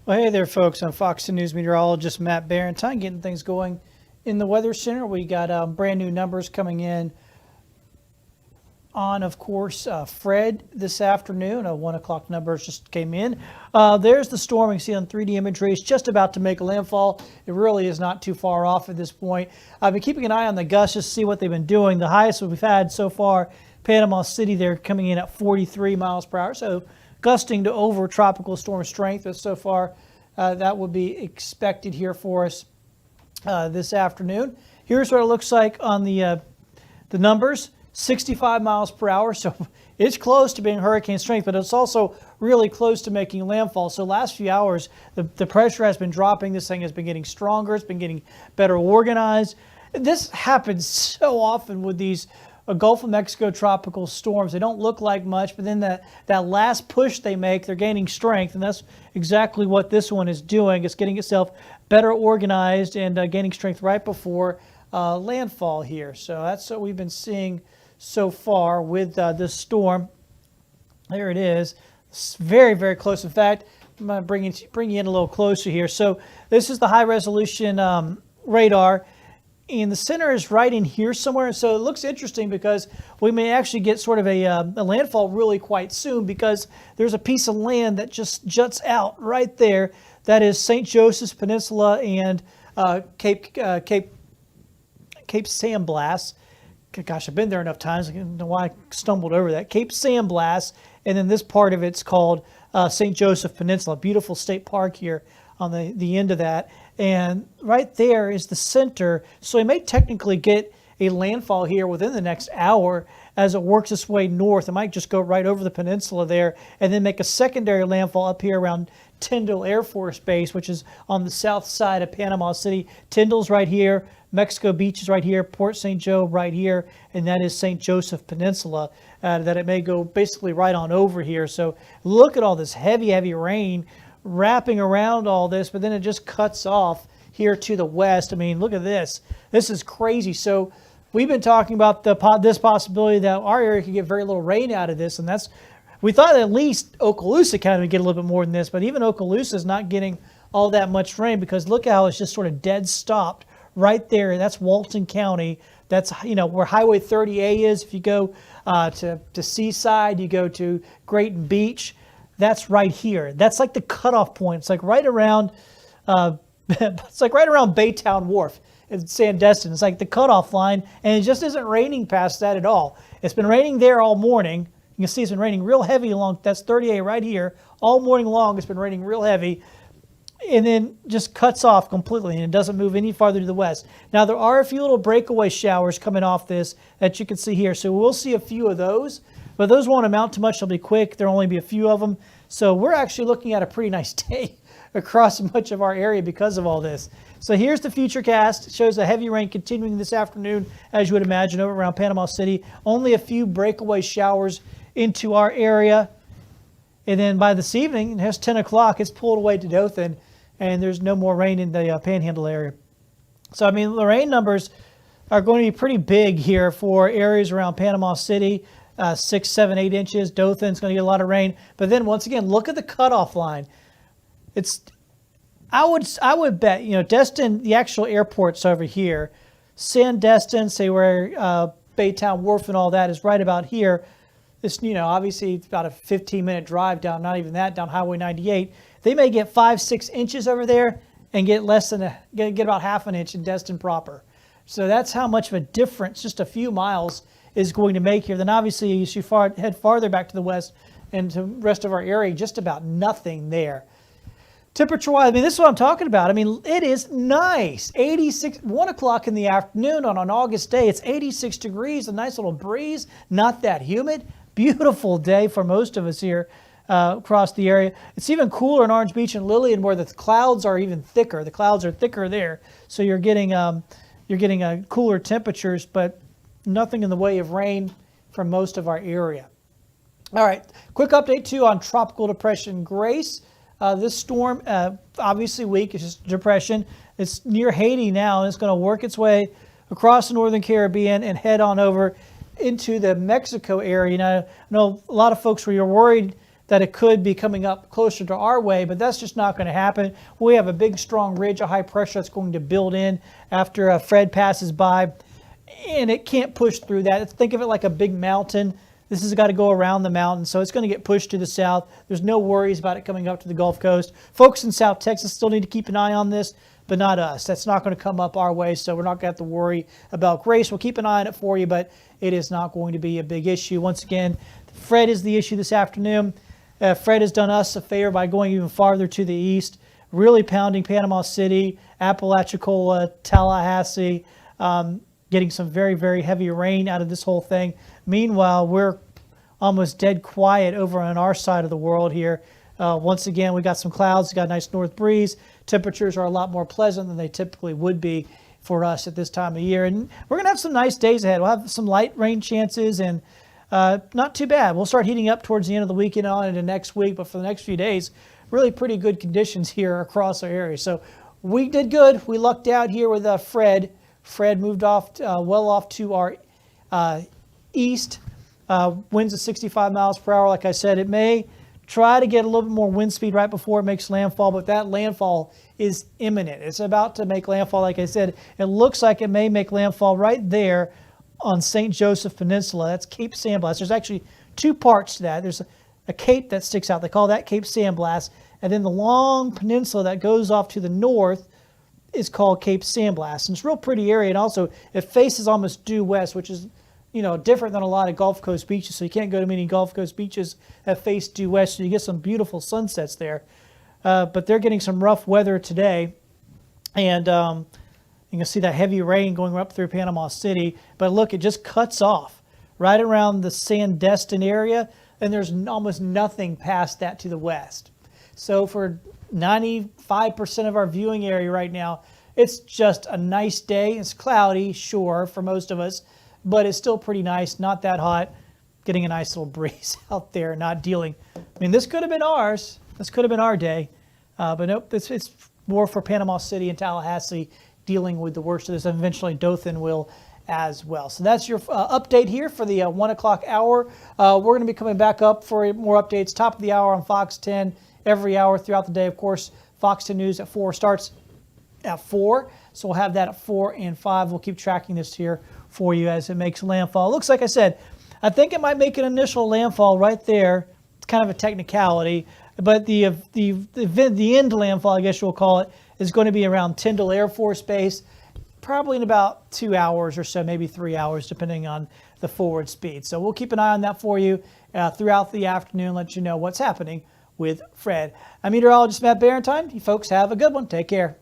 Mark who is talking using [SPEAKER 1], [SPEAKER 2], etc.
[SPEAKER 1] Well, hey there, folks. I'm Fox News meteorologist Matt Barrentine, getting things going in the Weather Center. We got brand new numbers coming in on, of course, Fred this afternoon. 1 o'clock numbers just came in. There's the storm. You can see on 3D imagery. It's just about to make a landfall. It really is not too far off at this point. I've been keeping an eye on the gusts just to see what they've been doing. The highest we've had so far, Panama City, they're coming in at 43 miles per hour. So gusting to over tropical storm strength. But so far, that would be expected here for us this afternoon. Here's what it looks like on the numbers. 65 miles per hour, so it's close to being hurricane strength, but it's also really close to making landfall. So last few hours, the pressure has been dropping. This thing has been getting stronger. It's been getting better organized. This happens so often with these Gulf of Mexico tropical storms. They don't look like much, but then that last push they make, they're gaining strength, and that's exactly what this one is doing. It's getting itself better organized and gaining strength right before landfall here. So that's what we've been seeing so far with this storm. There it is. It's very, very close. In fact, I'm going to bring you in a little closer here. So this is the high resolution radar, and the center is right in here somewhere. So it looks interesting because we may actually get sort of a landfall really quite soon, because there's a piece of land that just juts out right there. That is St. Joseph's Peninsula and Cape San Blas. Gosh, I've been there enough times. I don't know why I stumbled over that. Cape San Blas, and then this part of it's called St. Joseph Peninsula. Beautiful state park here on the end of that. And right there is the center. So we may technically get a landfall here within the next hour as it works its way north. It might just go right over the peninsula there and then make a secondary landfall up here around Tyndall Air Force Base, which is on the south side of Panama City. Tyndall's right here. Mexico Beach is right here, Port St. Joe right here, and that is St. Joseph Peninsula, that it may go basically right on over here. So look at all this heavy, heavy rain wrapping around all this, but then it just cuts off here to the west. I mean, look at this. This is crazy. So we've been talking about this possibility that our area could get very little rain out of this, and we thought at least Okaloosa County would get a little bit more than this, but even Okaloosa is not getting all that much rain, because look how it's just sort of dead stopped right there. That's Walton County. That's, where Highway 30A is. If you go to Seaside, you go to Grayton Beach, that's right here. That's like the cutoff point. It's like right around Baytown Wharf in Sandestin. It's like the cutoff line, and it just isn't raining past that at all. It's been raining there all morning. You can see it's been raining real heavy along, that's 30A right here. All morning long it's been raining real heavy, and then just cuts off completely, and it doesn't move any farther to the west. Now, there are a few little breakaway showers coming off this that you can see here, so we'll see a few of those, but those won't amount to much. They'll be quick. There'll only be a few of them. So we're actually looking at a pretty nice day across much of our area because of all this. So here's the futurecast. It shows a heavy rain continuing this afternoon, as you would imagine, over around Panama City. Only a few breakaway showers into our area. And then by this evening, it's 10 o'clock, it's pulled away to Dothan, and there's no more rain in the Panhandle area. So, I mean, the rain numbers are going to be pretty big here for areas around Panama City, 6, 7, 8 inches. Dothan's going to get a lot of rain. But then, once again, look at the cutoff line. I would bet, Destin, the actual airport's over here. Sandestin, say where Baytown Wharf and all that is right about here. This, obviously it's about a 15-minute drive down, not even that, down Highway 98. They may get 5, 6 inches over there and get get about half an inch in Destin proper. So that's how much of a difference just a few miles is going to make here. Then obviously as you head farther back to the west and to the rest of our area, just about nothing there. Temperature-wise, I mean, this is what I'm talking about. I mean, it is nice. 86, 1 o'clock in the afternoon on an August day. It's 86 degrees, a nice little breeze, not that humid. Beautiful day for most of us here across the area. It's even cooler in Orange Beach and Lillian, where the clouds are even thicker. The clouds are thicker there, so you're getting cooler temperatures, but nothing in the way of rain from most of our area. All right, quick update too on Tropical Depression Grace. This storm, obviously weak, it's just depression. It's near Haiti now, and it's going to work its way across the northern Caribbean and head on over into the Mexico area. Now, I know a lot of folks were worried that it could be coming up closer to our way, but that's just not going to happen. We have a big, strong ridge of high pressure that's going to build in after Fred passes by, and it can't push through that. Think of it like a big mountain. This has got to go around the mountain, so it's going to get pushed to the south. There's no worries about it coming up to the Gulf Coast. Folks in South Texas still need to keep an eye on this, but not us. That's not going to come up our way, so we're not going to have to worry about Grace. We'll keep an eye on it for you, but it is not going to be a big issue. Once again, Fred is the issue this afternoon. Fred has done us a favor by going even farther to the east, really pounding Panama City, Apalachicola, Tallahassee, getting some very, very heavy rain out of this whole thing. Meanwhile, we're almost dead quiet over on our side of the world here. Once again, we got some clouds, we got a nice north breeze. Temperatures are a lot more pleasant than they typically would be for us at this time of year. And we're going to have some nice days ahead. We'll have some light rain chances and not too bad. We'll start heating up towards the end of the weekend on into next week, but for the next few days, really pretty good conditions here across our area. So we did good. We lucked out here with Fred. Fred moved off well off to our east. Winds at 65 miles per hour. Like I said, it may try to get a little bit more wind speed right before it makes landfall, but that landfall is imminent. It's about to make landfall. Like I said, it looks like it may make landfall right there on St. Joseph Peninsula. That's Cape Sandblast. There's actually two parts to that. There's a cape that sticks out. They call that Cape Sandblast. And then the long peninsula that goes off to the north is called Cape Sandblast. And it's a real pretty area. And also, it faces almost due west, which is, different than a lot of Gulf Coast beaches. So you can't go to many Gulf Coast beaches that face due west. So you get some beautiful sunsets there. But they're getting some rough weather today. And you can see that heavy rain going up through Panama City. But look, it just cuts off right around the Sandestin area. And there's almost nothing past that to the west. So for 95% of our viewing area right now, it's just a nice day. It's cloudy, sure, for most of us, but it's still pretty nice, not that hot, getting a nice little breeze out there, not dealing. I mean, this could have been ours. This could have been our day, but nope, it's more for Panama City and Tallahassee dealing with the worst of this, and eventually Dothan will as well. So that's your update here for the 1 o'clock hour. We're going to be coming back up for more updates, top of the hour on Fox 10, every hour throughout the day. Of course, Fox 10 News at 4 starts at 4, so we'll have that at 4 and 5. We'll keep tracking this here for you as it makes landfall. It looks like I said, I think it might make an initial landfall right there. It's kind of a technicality, but the end landfall, I guess you'll call it, is going to be around Tyndall Air Force Base, probably in about 2 hours or so, maybe 3 hours, depending on the forward speed. So we'll keep an eye on that for you throughout the afternoon, let you know what's happening with Fred. I'm meteorologist Matt Barrentine. You folks have a good one. Take care.